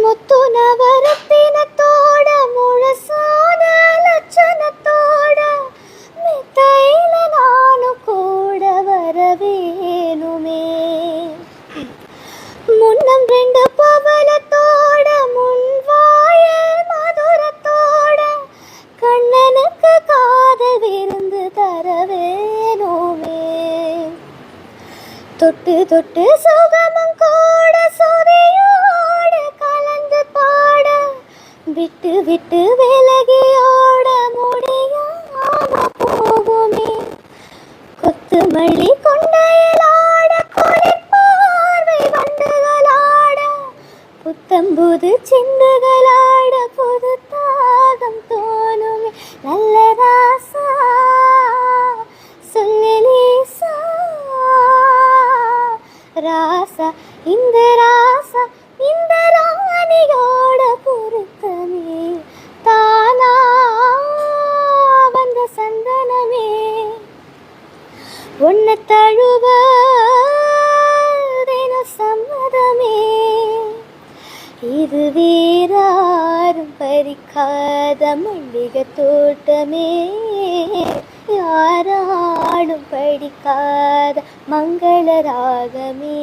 முத்து நவரத்தினத்தோட முழசான லட்சணத்தோட மெத்தையில நானும் கூட வரவேணுமே. முன்னம் 2 பவளத்தோட முன்வாய மதுரத்தோட கண்ணனுக்கு காதல் விருந்து தரவேணுமே. தொட்டு தொட்டு சுகமும் கூட சுதையோட கலந்து பாட விட்டு விட்டு விலகியோட முடியாம போகுமே. கொத்து மல்லி கொண்டையலாட கொடிப்பார்வை வண்டுகளாட புத்தம்புது சிந்துகளாட புது தாகம் தோணுமே. நல்ல ராசா சொல்லலேசா ராசா இந்த ராசா இந்த ராணியோட பொருத்தமே. தானா வந்த சந்தனமே உன்னை தழுவ சம்மதமே. இது வேறாரும் பறிக்காத மல்லிகை தோட்டமே. யாராலும் படிக்காத மங்கள ராகமே.